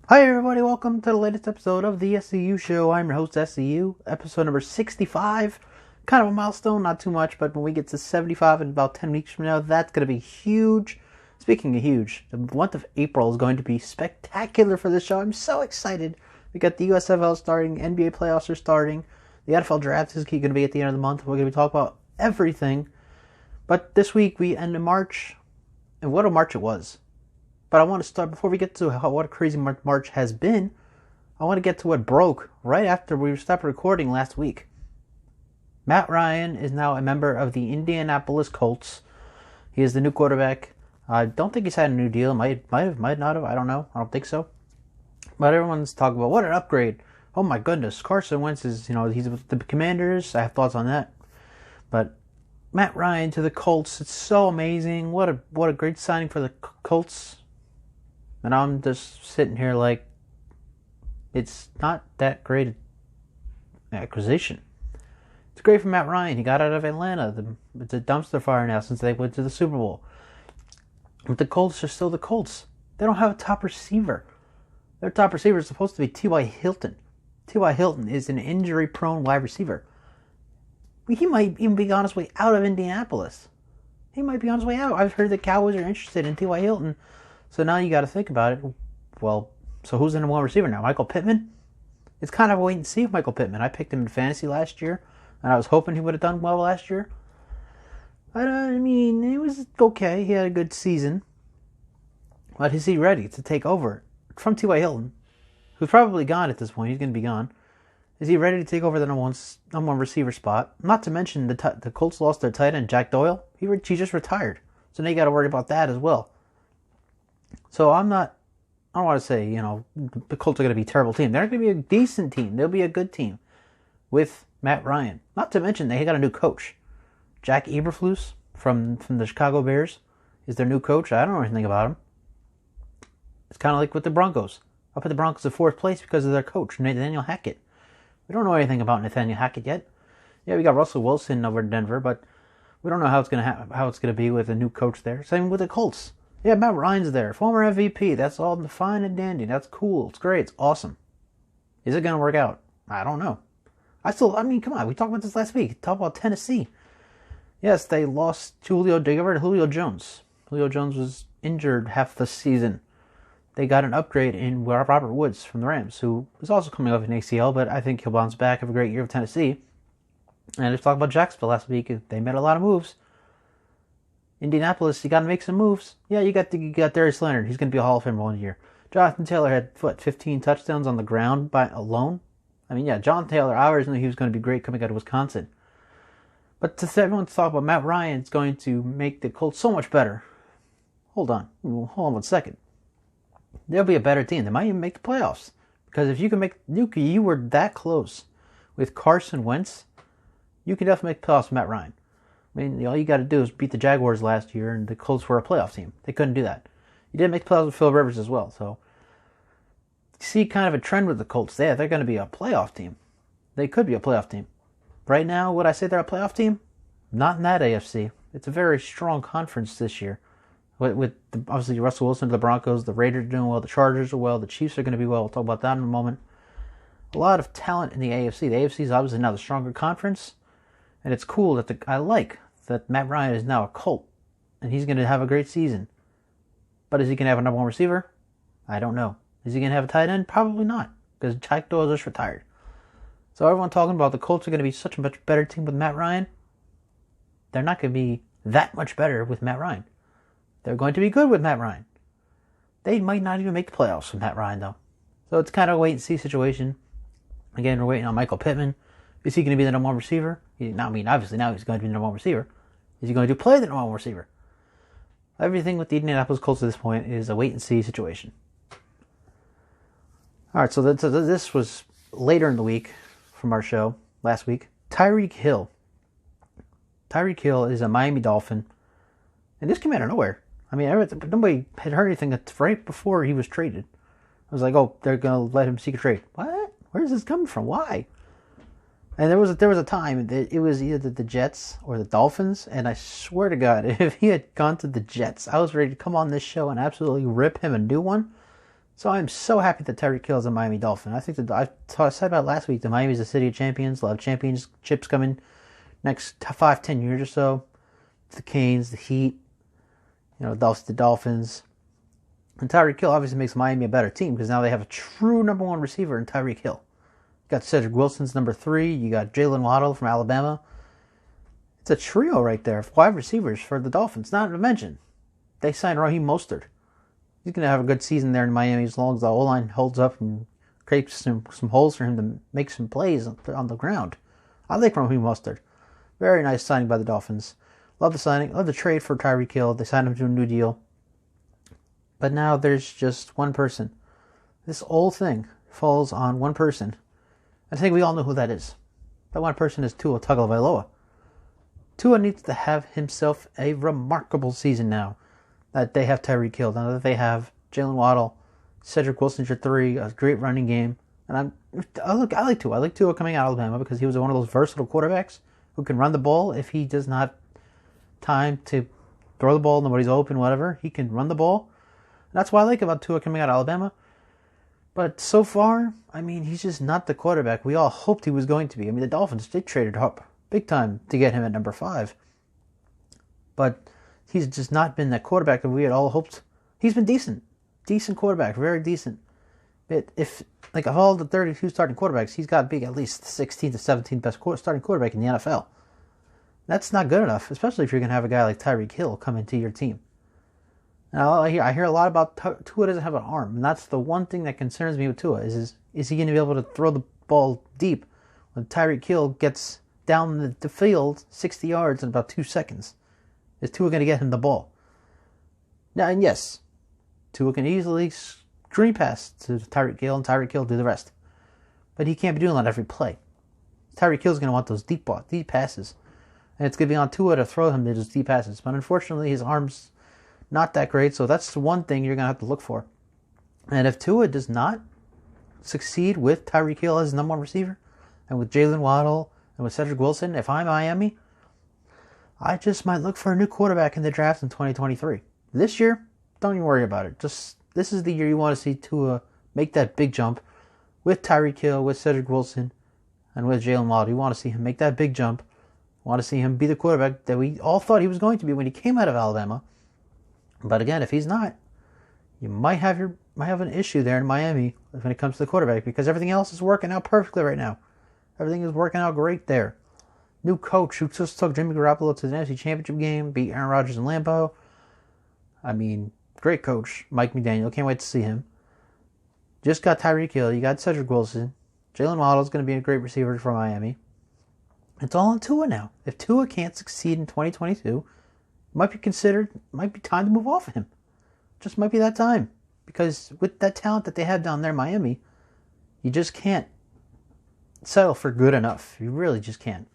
Hi everybody, welcome to the latest episode of the SCU Show. I'm your host, SCU, episode number 65. Kind of a milestone, not too much, but when we get to 75 in about 10 weeks from now, that's going to be huge. Speaking of huge, the month of April is going to be spectacular for this show. I'm so excited. We got the USFL starting, NBA playoffs are starting, the NFL draft is going to be at the end of the month. We're going to be talking about everything. But this week we end in March, and what a March it was. But I want to start, before we get to what a crazy March has been, I want to get to what broke right after we stopped recording last week. Matt Ryan is now a member of the Indianapolis Colts. He is the new quarterback. I don't think he's had a new deal. Might not have. I don't know. I don't think so. But everyone's talking about what an upgrade. Oh my goodness. Carson Wentz is, he's with the Commanders. I have thoughts on that. But Matt Ryan to the Colts, it's so amazing. What a great signing for the Colts. And I'm just sitting here like, it's not that great an acquisition. It's great for Matt Ryan. He got out of Atlanta. It's a dumpster fire now since they went to the Super Bowl. But the Colts are still the Colts. They don't have a top receiver. Their top receiver is supposed to be T.Y. Hilton. T.Y. Hilton is an injury-prone wide receiver. He might even be on his way out of Indianapolis. He might be on his way out. I've heard the Cowboys are interested in T.Y. Hilton. So now you got to think about it. Well, so who's the number one receiver now? Michael Pittman? It's kind of a wait and see with Michael Pittman. I picked him in fantasy last year, and I was hoping he would have done well last year. I mean, it was okay. He had a good season. But is he ready to take over from T.Y. Hilton, who's probably gone at this point? He's going to be gone. Is he ready to take over the number one receiver spot? Not to mention the Colts lost their tight end, Jack Doyle. He just retired. So now you got to worry about that as well. So I don't want to say, the Colts are going to be a terrible team. They're going to be a decent team. They'll be a good team with Matt Ryan. Not to mention they got a new coach. Jack Eberflus from the Chicago Bears is their new coach. I don't know anything about him. It's kind of like with the Broncos. I put the Broncos in fourth place because of their coach, Nathaniel Hackett. We don't know anything about Nathaniel Hackett yet. Yeah, we got Russell Wilson over in Denver, but we don't know how it's going to be with a new coach there. Same with the Colts. Yeah, Matt Ryan's there. Former MVP. That's all fine and dandy. That's cool. It's great. It's awesome. Is it going to work out? I don't know. Come on. We talked about this last week. Talk about Tennessee. Yes, they lost Julio Jones. Julio Jones was injured half the season. They got an upgrade in Robert Woods from the Rams, who is also coming off an ACL, but I think he'll bounce back. Have a great year with Tennessee. And let's talk about Jacksonville last week. They made a lot of moves. Indianapolis, you got to make some moves. Yeah, you got Darius Leonard. He's going to be a Hall of Famer 1 year. Jonathan Taylor had 15 touchdowns on the ground alone. I mean, yeah, Jonathan Taylor. I always knew he was going to be great coming out of Wisconsin. But to everyone to talk about Matt Ryan is going to make the Colts so much better. Hold on 1 second. They'll be a better team. They might even make the playoffs because if you can you were that close with Carson Wentz, you can definitely make the playoffs with Matt Ryan. I mean, all you got to do is beat the Jaguars last year, and the Colts were a playoff team. They couldn't do that. You did make the playoffs with Phil Rivers as well, so you see kind of a trend with the Colts there. They're going to be a playoff team. They could be a playoff team. Right now, would I say they're a playoff team? Not in that AFC. It's a very strong conference this year. With obviously Russell Wilson to the Broncos, the Raiders are doing well, the Chargers are well, the Chiefs are going to be well. We'll talk about that in a moment. A lot of talent in the AFC. The AFC is obviously now the stronger conference, and it's cool that Matt Ryan is now a Colt, and he's going to have a great season. But is he going to have a number one receiver? I don't know. Is he going to have a tight end? Probably not, because Jack Doyle just retired. So everyone talking about the Colts are going to be such a much better team with Matt Ryan. They're not going to be that much better with Matt Ryan. They're going to be good with Matt Ryan. They might not even make the playoffs with Matt Ryan, though. So it's kind of a wait-and-see situation. Again, we're waiting on Michael Pittman. Is he going to be the number one receiver? Obviously now he's going to be the number one receiver. Is he going to play the number one receiver? Everything with the Indianapolis Colts at this point is a wait-and-see situation. All right, so this was later in the week from our show last week. Tyreek Hill. Tyreek Hill is a Miami Dolphin. And this came out of nowhere. I mean, nobody had heard anything right before he was traded. I was like, oh, they're going to let him seek a trade. What? Where is this coming from? Why? And there was a time that it was either the Jets or the Dolphins, and I swear to God, if he had gone to the Jets, I was ready to come on this show and absolutely rip him a new one. So I'm so happy that Tyreek Hill is a Miami Dolphin. I think that I said about last week that Miami's the city of champions. They'll have championships coming next 5-10 years or so. The Canes, the Heat, the Dolphins. And Tyreek Hill obviously makes Miami a better team because now they have a true number one receiver in Tyreek Hill. You got Cedric Wilson's number 3. You got Jalen Waddle from Alabama. It's a trio right there of wide receivers for the Dolphins. Not to mention, they signed Raheem Mostert. He's going to have a good season there in Miami as long as the O-line holds up and creates some holes for him to make some plays on the ground. I like Raheem Mostert. Very nice signing by the Dolphins. Love the signing. Love the trade for Tyreek Hill. They signed him to a new deal. But now there's just one person. This whole thing falls on one person. I think we all know who that is. That one person is Tua Tagovailoa. Tua needs to have himself a remarkable season now that they have Tyreek Hill. Now that they have Jalen Waddle, Cedric Wilson's your 3, a great running game. And I like Tua. I like Tua coming out of Alabama because he was one of those versatile quarterbacks who can run the ball if he does not time to throw the ball, nobody's open, whatever. He can run the ball. And that's what I like about Tua coming out of Alabama. But so far, he's just not the quarterback we all hoped he was going to be. The Dolphins, they traded up big time to get him at number 5. But he's just not been that quarterback that we had all hoped. He's been decent. Decent quarterback, very decent. But if of all the 32 starting quarterbacks, he's got to be at least the 16th to 17th best starting quarterback in the NFL. That's not good enough, especially if you're going to have a guy like Tyreek Hill come into your team. Now, I hear a lot about Tua doesn't have an arm, and that's the one thing that concerns me with Tua is he going to be able to throw the ball deep when Tyreek Hill gets down the field 60 yards in about 2 seconds? Is Tua going to get him the ball? Now, and yes, Tua can easily screen pass to Tyreek Hill, and Tyreek Hill do the rest. But he can't be doing that every play. Tyreek Hill's going to want those deep passes. And it's going to be on Tua to throw him those deep passes. But unfortunately, his arm's not that great, so that's the one thing you're going to have to look for. And if Tua does not succeed with Tyreek Hill as number one receiver, and with Jalen Waddle, and with Cedric Wilson, if I'm Miami, I just might look for a new quarterback in the draft in 2023. This year, don't even worry about it. This is the year you want to see Tua make that big jump with Tyreek Hill, with Cedric Wilson, and with Jalen Waddle. You want to see him make that big jump. You want to see him be the quarterback that we all thought he was going to be when he came out of Alabama. But again, if he's not, you might have an issue there in Miami when it comes to the quarterback because everything else is working out perfectly right now. Everything is working out great there. New coach who just took Jimmy Garoppolo to the NFC Championship game, beat Aaron Rodgers and Lambeau. Great coach, Mike McDaniel. Can't wait to see him. Just got Tyreek Hill. You got Cedric Wilson. Jalen Waddle is going to be a great receiver for Miami. It's all on Tua now. If Tua can't succeed in 2022, might be time to move off of him. Just might be that time. Because with that talent that they have down there in Miami, you just can't settle for good enough. You really just can't.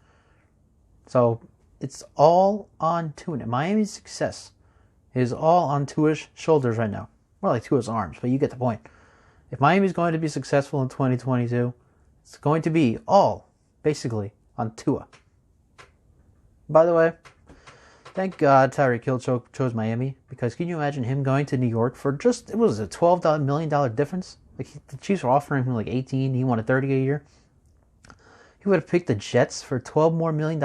So it's all on Tua. Miami's success is all on Tua's shoulders right now. More like Tua's arms, but you get the point. If Miami's going to be successful in 2022, it's going to be all, basically, on Tua. By the way, thank God Tyreek Hill chose Miami, because can you imagine him going to New York for just, it was a $12 million difference? The Chiefs were offering him 18, he wanted $30 a year. He would have picked the Jets for $12 more million.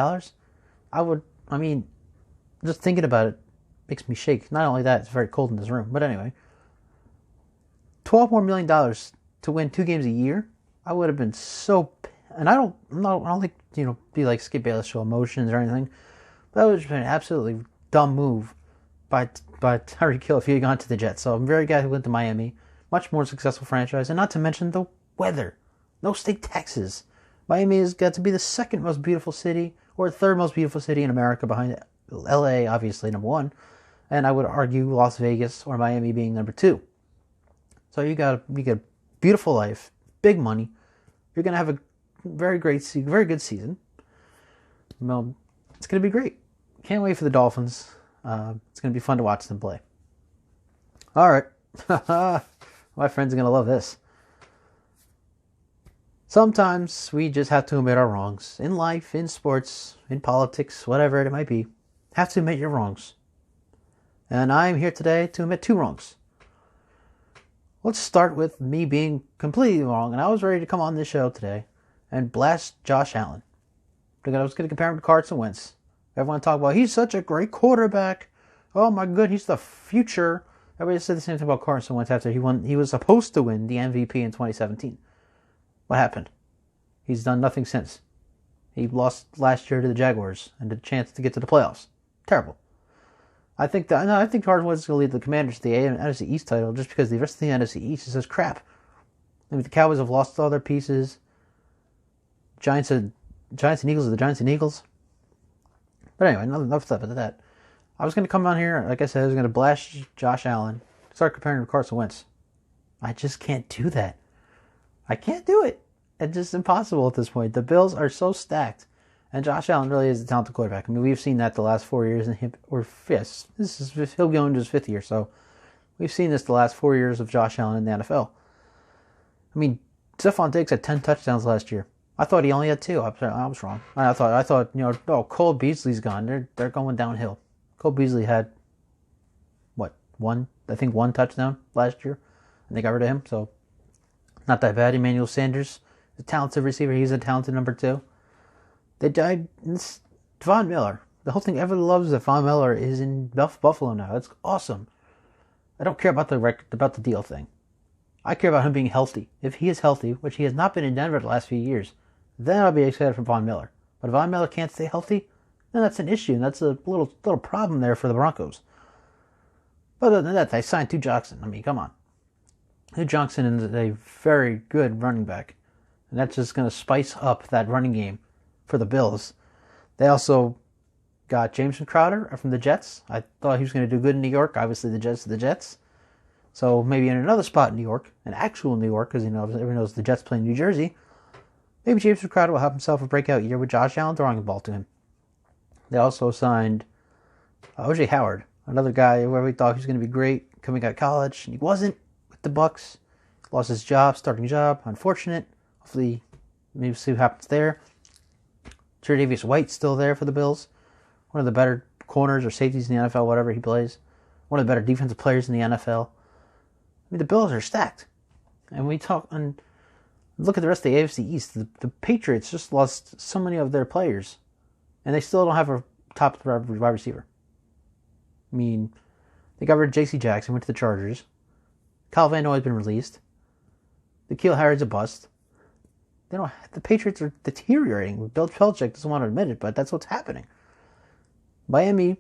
Just thinking about it makes me shake. Not only that, it's very cold in this room, but anyway. $12 more million to win 2 games a year, I would have been so, and I don't like, be like Skip Bayless, show emotions or anything, but that would have been an absolutely dumb move by Tyreek Hill if he had gone to the Jets. So I'm very glad he went to Miami. Much more successful franchise, and not to mention the weather. No state taxes. Miami has got to be the second most beautiful city, or third most beautiful city in America behind LA, obviously, number 1. And I would argue Las Vegas or Miami being number 2. So you get a beautiful life, big money. You're going to have a very good season. Well, it's going to be great. Can't wait for the Dolphins. It's going to be fun to watch them play. All right. My friends are going to love this. Sometimes we just have to admit our wrongs. In life, in sports, in politics, whatever it might be. Have to admit your wrongs. And I'm here today to admit 2 wrongs. Let's start with me being completely wrong, and I was ready to come on this show today and blast Josh Allen. Because I was going to compare him to Carson Wentz. Everyone talk about, he's such a great quarterback. Oh my good, he's the future. Everybody said the same thing about Carson Wentz after he won. He was supposed to win the MVP in 2017. What happened? He's done nothing since. He lost last year to the Jaguars and the chance to get to the playoffs. Terrible. I think Carson Wentz is going to lead the Commanders to the NFC East title just because the rest of the NFC East is just crap. I mean, the Cowboys have lost all their pieces. Giants and Eagles are the Giants and Eagles. But anyway, enough stuff about that. I was going to come on here, like I said, I was going to blast Josh Allen, start comparing him to Carson Wentz. I just can't do that. I can't do it. It's just impossible at this point. The Bills are so stacked. And Josh Allen really is a talented quarterback. I mean, we've seen that the last 4 years, and he'll go into his fifth year. So we've seen this the last 4 years of Josh Allen in the NFL. I mean, Stephon Diggs had 10 touchdowns last year. I thought he only had 2. I was wrong. I thought, Cole Beasley's gone. They're going downhill. Cole Beasley had one touchdown last year, and they got rid of him. So not that bad. Emmanuel Sanders, a talented receiver. He's a talented number 2. They died. Von Miller. The whole thing everyone loves that Von Miller is in Buffalo now. That's awesome. I don't care about the deal thing. I care about him being healthy. If he is healthy, which he has not been in Denver the last few years, then I'll be excited for Von Miller. But if Von Miller can't stay healthy, then that's an issue, and that's a little problem there for the Broncos. But other than that, they signed Hugh Jackson. I mean, come on. Hugh Jackson is a very good running back, and that's just going to spice up that running game for the Bills. They also got Jameson Crowder from the Jets. I thought he was going to do good in New York. Obviously, the Jets are the Jets. So maybe in another spot in New York, an actual New York, because everyone knows the Jets play in New Jersey, maybe Jameson Crowder will have himself a breakout year with Josh Allen throwing the ball to him. They also signed O.J. Howard, another guy where we thought he was going to be great coming out of college, and he wasn't with the Bucs. Lost his starting job. Unfortunate. Hopefully, maybe see what happens there. Tre'Davious White's still there for the Bills. One of the better corners or safeties in the NFL, whatever he plays. One of the better defensive players in the NFL. I mean, the Bills are stacked. And we talk and look at the rest of the AFC East. The Patriots just lost so many of their players. And they still don't have a top wide receiver. I mean, they got rid of J.C. Jackson, went to the Chargers. Kyle Van Noy has been released. N'Keal Harry's a bust. The Patriots are deteriorating. Bill Belichick doesn't want to admit it, but that's what's happening. Miami,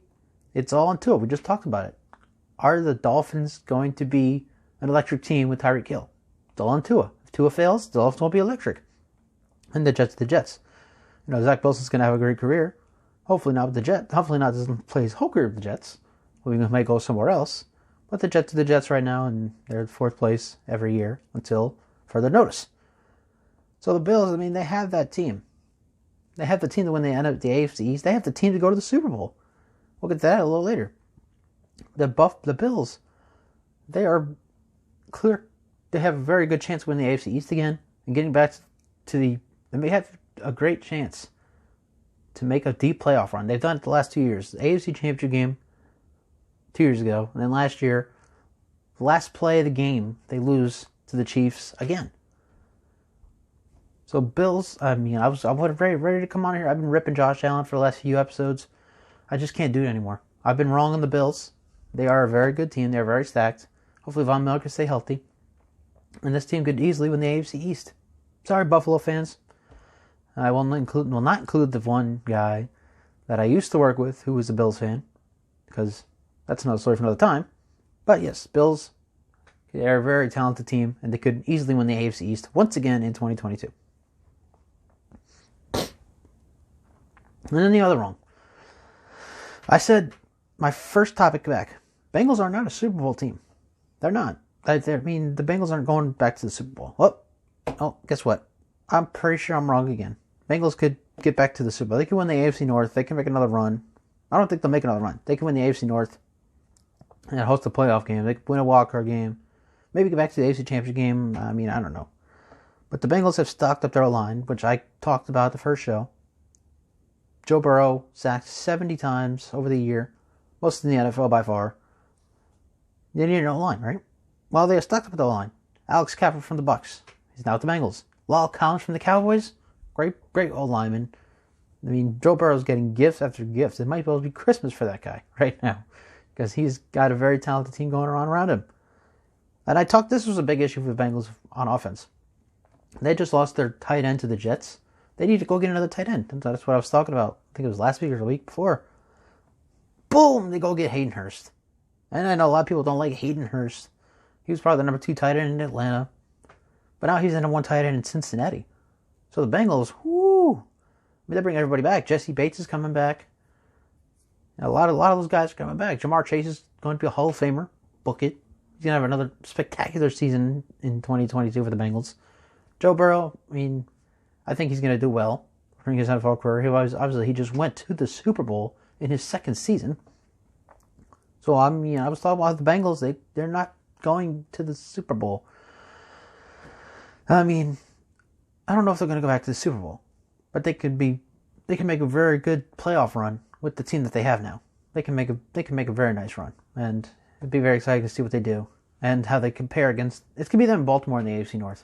it's all on Tua. We just talked about it. Are the Dolphins going to be an electric team with Tyreek Hill? It's all on Tua. If Tua fails, the Dolphins won't be electric. And the Jets are the Jets. Zach Wilson's going to have a great career. Hopefully not with the Jets. Hopefully not doesn't play his whole career with the Jets. We might go somewhere else. But the Jets are the Jets right now, and they're in 4th place every year until further notice. So the Bills, I mean, they have that team. They have the team to win the AFC East. They have the team to go to the Super Bowl. We'll get to that a little later. The Bills, they are clear. They have a very good chance to win the AFC East again and getting back to the. They may have a great chance to make a deep playoff run. They've done it the last 2 years. The AFC Championship game 2 years ago, and then last year, the last play of the game, they lose to the Chiefs again. So Bills, I mean, I was ready to come on here. I've been ripping Josh Allen for the last few episodes. I just can't do it anymore. I've been wrong on the Bills. They are a very good team. They're very stacked. Hopefully Von Miller can stay healthy. And this team could easily win the AFC East. Sorry, Buffalo fans. I will not include the one guy that I used to work with who was a Bills fan, because that's another story for another time. But yes, Bills, they're a very talented team, and they could easily win the AFC East once again in 2022. And then the other wrong. I said my first topic back. Bengals are not a Super Bowl team. They're not. I mean, the Bengals aren't going back to the Super Bowl. Oh, guess what? I'm pretty sure I'm wrong again. Bengals could get back to the Super Bowl. They can win the AFC North. They can make another run. I don't think they'll make another run. They can win the AFC North and host a playoff game. They can win a wildcard game. Maybe get back to the AFC Championship game. I mean, I don't know. But the Bengals have stocked up their line, which I talked about the first show. Joe Burrow sacked 70 times over the year. Most in the NFL by far. They need an O-line, right? Well, they have stocked up the O-line. Alex Cappa from the Bucks. He's now at the Bengals. Lyle Collins from the Cowboys. Great old lineman. I mean, Joe Burrow's getting gifts after gifts. It might well be Christmas for that guy right now because he's got a very talented team going around him. And this was a big issue for the Bengals on offense. They just lost their tight end to the Jets. They need to go get another tight end. That's what I was talking about. I think it was last week or the week before. Boom! They go get Hayden Hurst. And I know a lot of people don't like Hayden Hurst. He was probably the number 2 tight end in Atlanta. But now he's the number 1 tight end in Cincinnati. So the Bengals, they bring everybody back. Jesse Bates is coming back. A lot of those guys are coming back. Jamar Chase is going to be a Hall of Famer. Book it. He's going to have another spectacular season in 2022 for the Bengals. Joe Burrow, I think he's going to do well during his NFL career. He just went to the Super Bowl in his 2nd season. So I was talking about the Bengals. They're not going to the Super Bowl. I don't know if they're going to go back to the Super Bowl, but they can make a very good playoff run with the team that they have now. They can make a very nice run, and it'd be very exciting to see what they do and how they compare against. It could be them in Baltimore in the AFC North.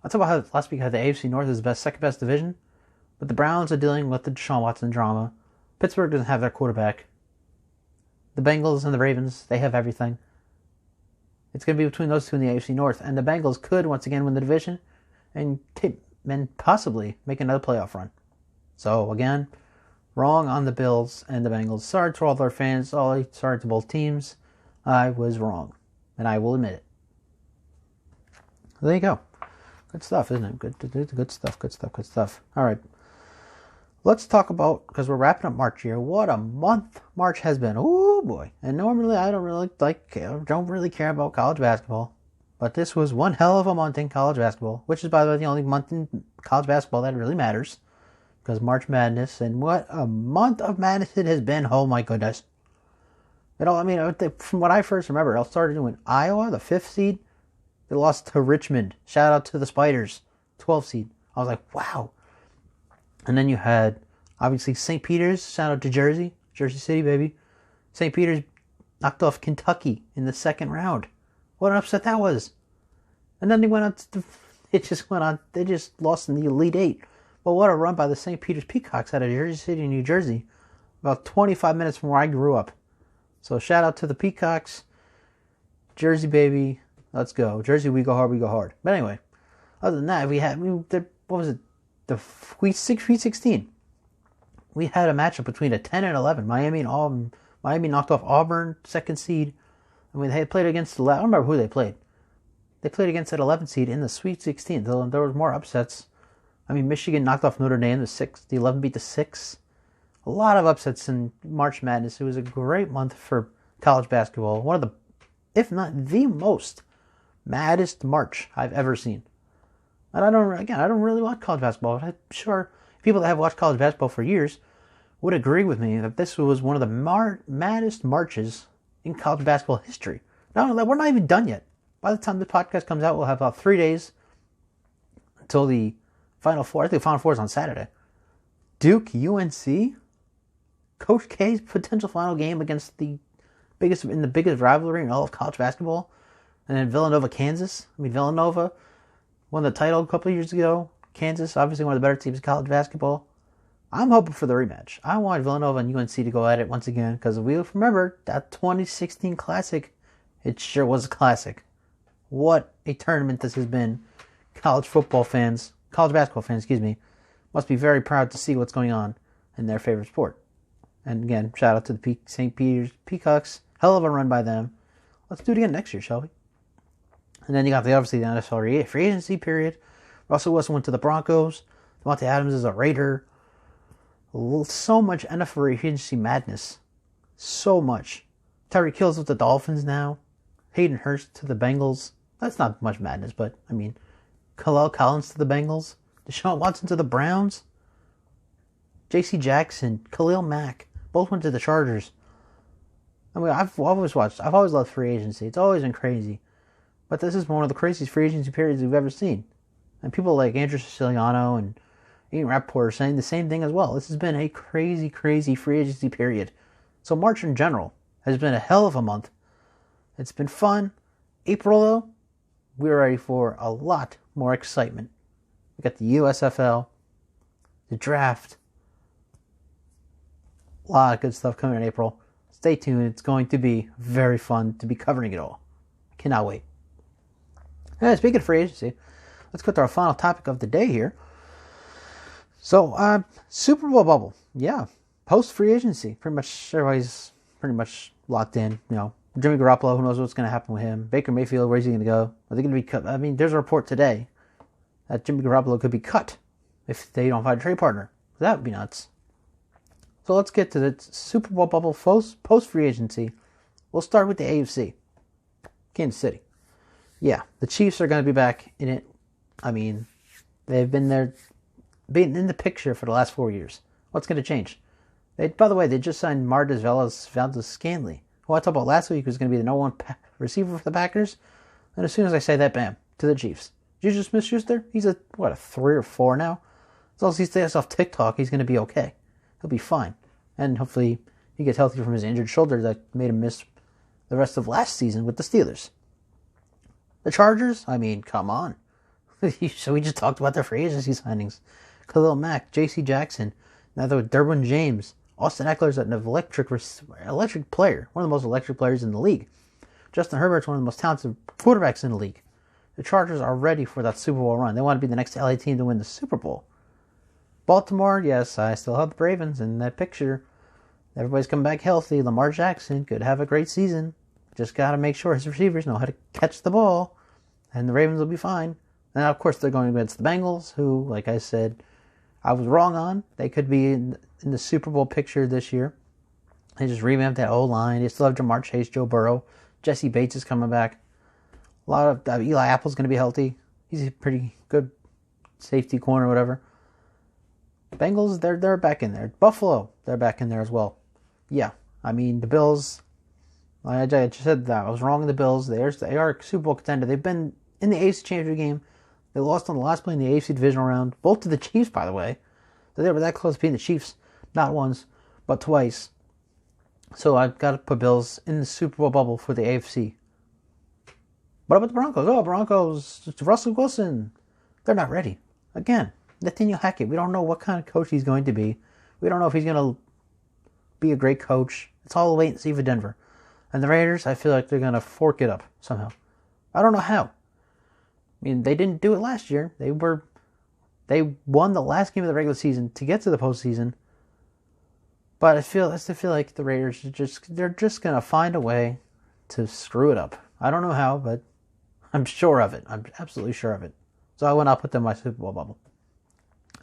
I'll talk about how last week how the AFC North is the second best division, but the Browns are dealing with the Deshaun Watson drama. Pittsburgh doesn't have their quarterback. The Bengals and the Ravens, they have everything. It's going to be between those two in the AFC North, and the Bengals could once again win the division and possibly make another playoff run. So again, wrong on the Bills and the Bengals. Sorry to all their fans. Sorry to both teams. I was wrong, and I will admit it. There you go. Good stuff, isn't it? Good stuff. All right. Let's talk about, because we're wrapping up March here, what a month March has been. Oh boy. And normally I don't really care about college basketball. But this was one hell of a month in college basketball, which is, by the way, the only month in college basketball that really matters. Because March Madness, and what a month of madness it has been. Oh my goodness. From what I first remember, it started in Iowa, the 5th seed. They lost to Richmond. Shout out to the Spiders, 12th seed. I was like, wow. And then you had, obviously, St. Peter's. Shout out to Jersey City, baby. St. Peter's knocked off Kentucky in the 2nd round. What an upset that was. And then they just lost in the Elite 8. But what a run by the St. Peter's Peacocks out of Jersey City, New Jersey. About 25 minutes from where I grew up. So shout out to the Peacocks. Jersey, baby. Let's go. Jersey, we go hard. But anyway, other than that, the Week 16. We had a matchup between a 10 and 11. Miami and Auburn. Miami knocked off Auburn, 2nd seed. They played against I don't remember who they played. They played against an 11 seed in the Sweet 16. There was more upsets. Michigan knocked off Notre Dame, the 11 beat the 6. A lot of upsets in March Madness. It was a great month for college basketball. One of the, if not the most, maddest March I've ever seen. And I don't really watch college basketball. I'm sure people that have watched college basketball for years would agree with me that this was one of the maddest marches in college basketball history. Now, we're not even done yet. By the time the podcast comes out, we'll have about 3 days until the Final Four. I think the Final Four is on Saturday. Duke, UNC, Coach K's potential final game against the biggest rivalry in all of college basketball. And then Villanova, Kansas. Villanova won the title a couple of years ago. Kansas, obviously one of the better teams in college basketball. I'm hoping for the rematch. I want Villanova and UNC to go at it once again, because we remember that 2016 Classic. It sure was a classic. What a tournament this has been. College basketball fans, must be very proud to see what's going on in their favorite sport. And again, shout out to the St. Peter's Peacocks. Hell of a run by them. Let's do it again next year, shall we? And then you got the NFL free agency period. Russell Wilson went to the Broncos. Devontae Adams is a Raider. So much NFL free agency madness. So much. Tyreek Hill's with the Dolphins now. Hayden Hurst to the Bengals. That's not much madness, but Khalil Collins to the Bengals. Deshaun Watson to the Browns. J.C. Jackson, Khalil Mack, both went to the Chargers. I've always loved free agency. It's always been crazy. But this is one of the craziest free agency periods we've ever seen. And people like Andrew Siciliano and Ian Rappaport are saying the same thing as well. This has been a crazy, crazy free agency period. So March in general has been a hell of a month. It's been fun. April, though, we're ready for a lot more excitement. We got the USFL, the draft, a lot of good stuff coming in April. Stay tuned. It's going to be very fun to be covering it all. I cannot wait. And speaking of free agency, let's get to our final topic of the day here. So, Super Bowl bubble. Yeah, post free agency. Pretty much everybody's pretty much locked in. You know, Jimmy Garoppolo, who knows what's going to happen with him. Baker Mayfield, where's he going to go? Are they going to be cut? I mean, there's a report today that Jimmy Garoppolo could be cut if they don't find a trade partner. That would be nuts. So let's get to the Super Bowl bubble post free agency. We'll start with the AFC. Kansas City. Yeah, the Chiefs are going to be back in it. I mean, they've been in the picture for the last 4 years. What's going to change? By the way, they just signed Marquez Valdes-Scantling, who I talked about last week was going to be the #1 receiver for the Packers. And as soon as I say that, bam, to the Chiefs. Juju Smith-Schuster, he's a 3 or 4 now. As long as he stays off TikTok, he's going to be okay. He'll be fine. And hopefully he gets healthy from his injured shoulder that made him miss the rest of last season with the Steelers. The Chargers, I mean, come on. So we just talked about their free agency signings. Khalil Mack, J.C. Jackson, now with Derwin James. Austin Eckler's an electric player, one of the most electric players in the league. Justin Herbert's one of the most talented quarterbacks in the league. The Chargers are ready for that Super Bowl run. They want to be the next LA team to win the Super Bowl. Baltimore, yes, I still have the Ravens in that picture. Everybody's coming back healthy. Lamar Jackson could have a great season. Just got to make sure his receivers know how to catch the ball, and the Ravens will be fine. And of course, they're going against the Bengals, who, like I said, I was wrong on. They could be in the Super Bowl picture this year. They just revamped that O-line. They still have Jamar Chase, Joe Burrow. Jesse Bates is coming back. A lot of Eli Apple's going to be healthy. He's a pretty good safety corner or whatever. Bengals, they're back in there. Buffalo, they're back in there as well. Yeah, I mean, the Bills, I just said that. I was wrong in the Bills. They are a Super Bowl contender. They've been in the AFC Championship game. They lost on the last play in the AFC Divisional round. Both to the Chiefs, by the way. So they were that close to beating the Chiefs. Not once, but twice. So I've got to put Bills in the Super Bowl bubble for the AFC. What about the Broncos? Oh, Broncos, Russell Wilson. They're not ready. Again, Nathaniel Hackett. We don't know what kind of coach he's going to be. We don't know if he's going to be a great coach. It's all wait and see for Denver. And the Raiders, I feel like they're going to fork it up somehow. I don't know how. I mean, they didn't do it last year. They won the last game of the regular season to get to the postseason. But I still feel like the Raiders they're just gonna find a way to screw it up. I don't know how, but I'm sure of it. I'm absolutely sure of it. So I will not put them in my Super Bowl bubble.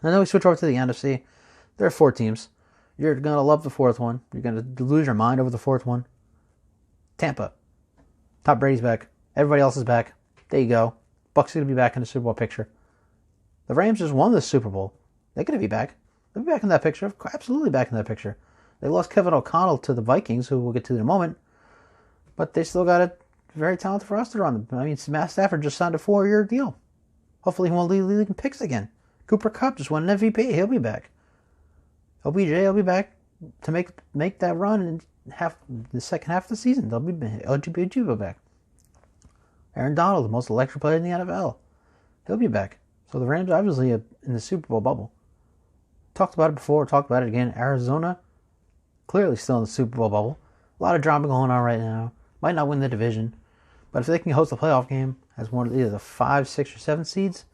And then we switch over to the NFC. There are 4 teams. You're gonna love the 4th one. You're gonna lose your mind over the 4th one. Tampa. Tom Brady's back. Everybody else is back. There you go. Bucs are going to be back in the Super Bowl picture. The Rams just won the Super Bowl. They're going to be back. They'll be back in that picture. Absolutely back in that picture. They lost Kevin O'Connell to the Vikings, who we'll get to in a moment. But they still got a very talented roster on them. I mean, Matt Stafford just signed a 4-year deal. Hopefully he won't lead league in picks again. Cooper Kupp just won an MVP. He'll be back. OBJ will be back to make that run in the second half of the season. LGBTQ will be back. Aaron Donald, the most electric player in the NFL. He'll be back. So the Rams obviously in the Super Bowl bubble. Talked about it before, talked about it again. Arizona, clearly still in the Super Bowl bubble. A lot of drama going on right now. Might not win the division. But if they can host a playoff game as one of either the 5, 6, or 7 seeds,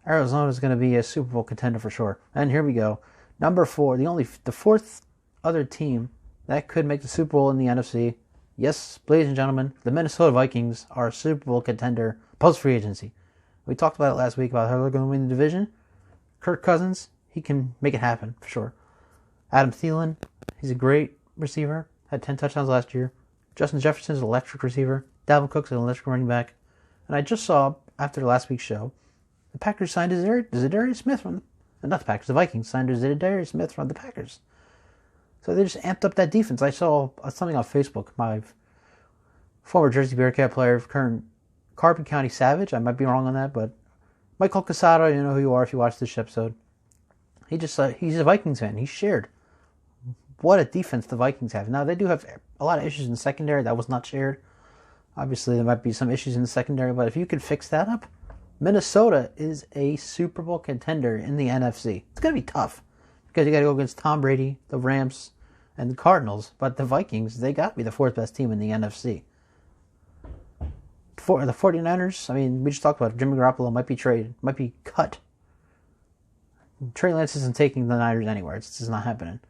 Arizona is going to be a Super Bowl contender for sure. And here we go. Number 4, the 4th other team that could make the Super Bowl in the NFC. Yes, ladies and gentlemen, the Minnesota Vikings are a Super Bowl contender post-free agency. We talked about it last week about how they're going to win the division. Kirk Cousins, he can make it happen for sure. Adam Thielen, he's a great receiver. Had 10 touchdowns last year. Justin Jefferson's an electric receiver. Dalvin Cook's an electric running back. And I just saw, after last week's show, the Packers signed Zadarius Smith from the Vikings signed Zadarius Smith from the Packers. So they just amped up that defense. I saw something on Facebook. My former Jersey Bearcat player, current Carbon County Savage, I might be wrong on that, but Michael Casado, you know who you are if you watch this episode. He's a Vikings fan. He shared what a defense the Vikings have. Now, they do have a lot of issues in the secondary. That was not shared. Obviously, there might be some issues in the secondary, but if you could fix that up, Minnesota is a Super Bowl contender in the NFC. It's going to be tough because you got to go against Tom Brady, the Rams, and the Cardinals. But the Vikings, they got to be the fourth best team in the NFC. For the 49ers, I mean, we just talked about it. Jimmy Garoppolo might be traded, might be cut. Trey Lance isn't taking the Niners anywhere. It's just not happening.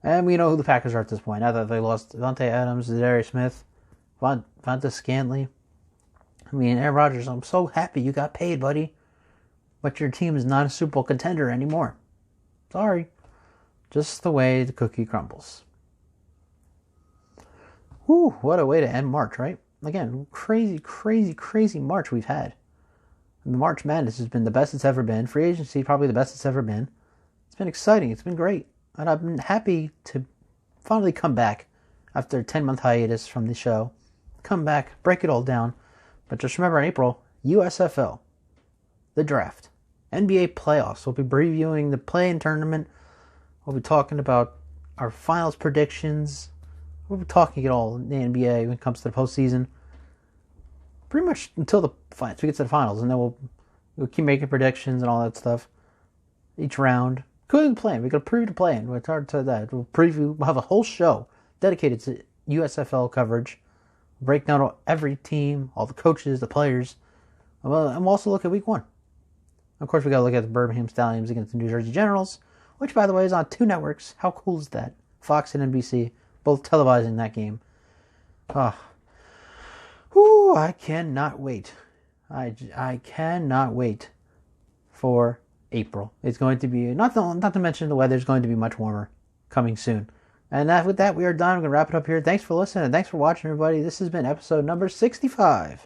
And we know who the Packers are at this point. Now that they lost Devontae Adams, Darius Smith, Vontae Scantley. I mean, Aaron Rodgers, I'm so happy you got paid, buddy. But your team is not a Super Bowl contender anymore. Sorry. Just the way the cookie crumbles. Whew, what a way to end March, right? Again, crazy March we've had. March Madness has been the best it's ever been. Free agency, probably the best it's ever been. It's been exciting. It's been great. And I've been happy to finally come back after a 10-month hiatus from the show. Come back, break it all down. But just remember in April, USFL, the draft, NBA playoffs. We'll be previewing the play-in tournament. We'll be talking about our finals predictions. We'll be talking it all in the NBA when it comes to the postseason. Pretty much until we get to the finals, and then we'll keep making predictions and all that stuff. Each round, including the play-in. We're gonna preview the play-in. It's hard to that. We'll have a whole show dedicated to USFL coverage. Break down every team, all the coaches, the players, and we'll also look at Week 1. Of course, we got to look at the Birmingham Stallions against the New Jersey Generals, which, by the way, is on 2 networks. How cool is that? Fox and NBC, both televising that game. I cannot wait. I cannot wait for April. It's going to be, not to mention the weather's going to be much warmer coming soon. And with that, we are done. I'm going to wrap it up here. Thanks for listening, and thanks for watching, everybody. This has been episode number 65